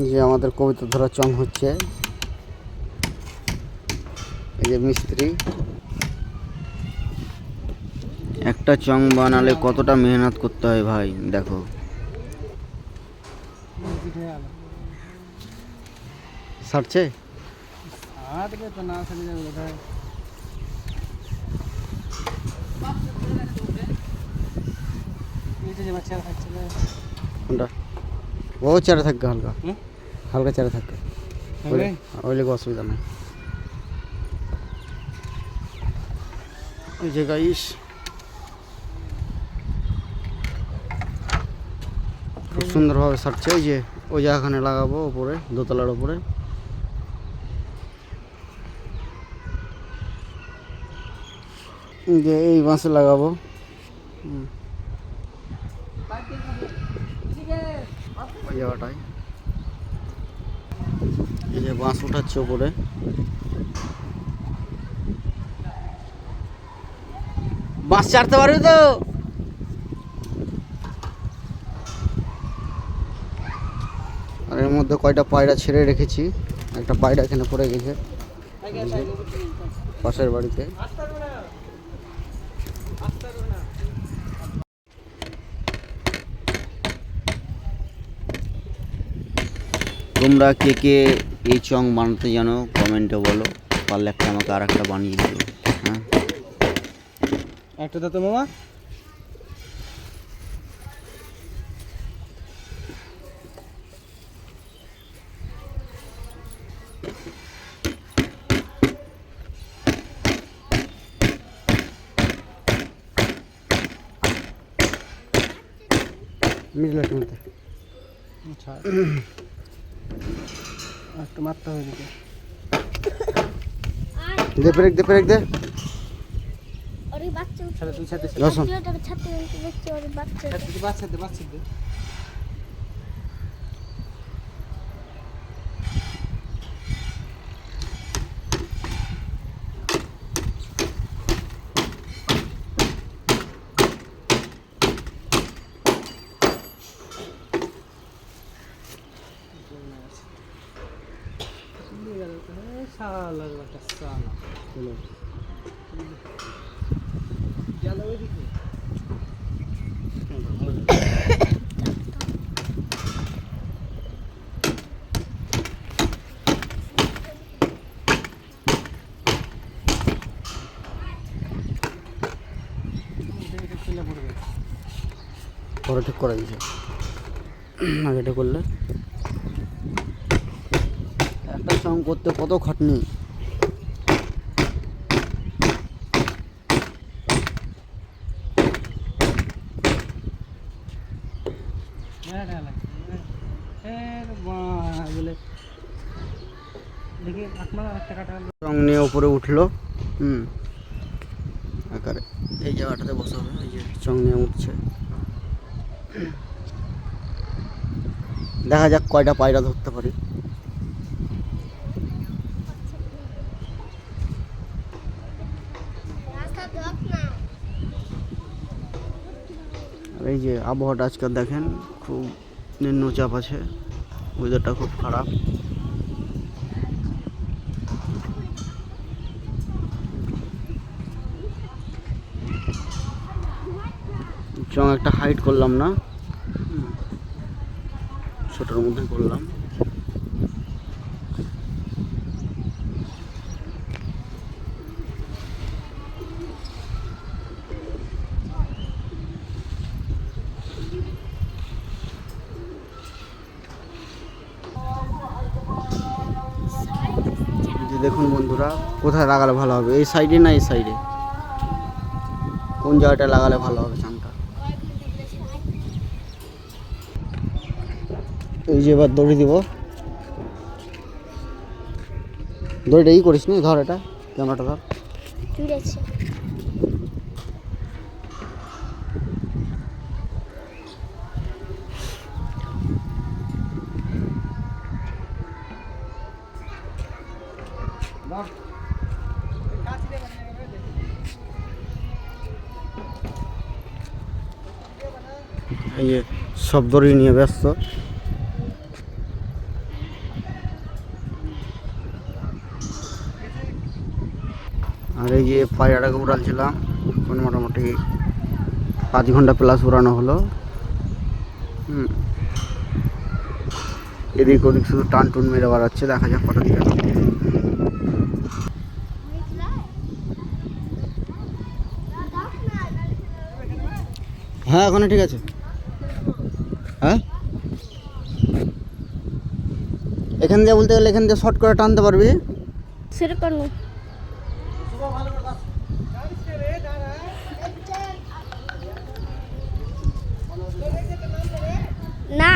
যে আমাদের কবিতা ধরা চং হচ্ছে, এই যে মিস্ত্রি। একটা চং বানালে কতটা মেহনত করতে হয় ভাই, দেখো। সারছে কোনটা? ও চারে থাকবে, হালকা হালকা চারে থাকবে, ওই লেগে অসুবিধা নেই। ওই যে গাইস খুব সুন্দরভাবে সারছে। ওই যে ওই জায়গাখানে লাগাবো উপরে, দোতলার উপরে। যে এই বাঁশে লাগাবো। ওই জায়গাটায় এই যে বাঁশ উঠাচ্ছে উপরে। বাঁশ চাড়তে পারবে তো? আর এর মধ্যে কয়টা পায়রা ছেড়ে রেখেছি। একটা পায়রা এখানে পড়ে গেছে পাশের বাড়িতে। তোমরা কে কে এই চং বানাতে জানো কমেন্টে বলো, পারলে একটা আমাকে আর একটা বানিয়ে দিও। হ্যাঁ, একটা দাও তো মামা। মিডলের মধ্যে আচ্ছা একটু মারতে হবে দিকে। দে ব্রেক, দে ব্রেক, দে। ওরে বাচ্চা তুই ছাড়তে ওটাকে ছাড়তে দেখছি, ওরে বাচ্চা বাচ্চা দে। পরে ঠিক করে দিয়েছে, আগে এটা করলে। একটা সং করতে কত খাটনি। রং নিয়ে উপরে উঠলো। আকারে এই জায়গাটাতে বসা হবে। এই যে চং নিয়ে উঠছে, দেখা যাক কয়টা পায়রা ধরতে পারি। আর এই যে আবহাওয়াটা আজকাল দেখেন খুব নিম্নচাপ আছে, ওয়েদারটা খুব খারাপ। চং একটা হাইট করলাম না, ছোটোর মধ্যে করলাম। দেখুন বন্ধুরা, কোথায় লাগালে ভালো হবে, এই সাইডে না এই সাইডে, কোন জায়গাটা লাগালে ভালো হবে চাংটা। এই যে এবার দড়ি দিব। দড়িটা ই করিস নি, ধর এটা, ক্যামেরাটা ধর। ঠিক আছে এই যে সব দড়ি নিয়ে ব্যস্ত। আর এই যে পায়রাটাকে উড়ালছিলাম, এখন মোটামুটি 5 ঘন্টা প্লাস উড়ানো হলো। এদিক ওদিক শুধু টান টুন মেরে বেড়াচ্ছে, দেখা যাক কটা দিকে। হ্যাঁ ওখানে ঠিক আছে। হ্যাঁ এখান দিয়ে বলতে গেলে এখান দিয়ে শর্ট করে টানতে পারবি। সেটা কেন? না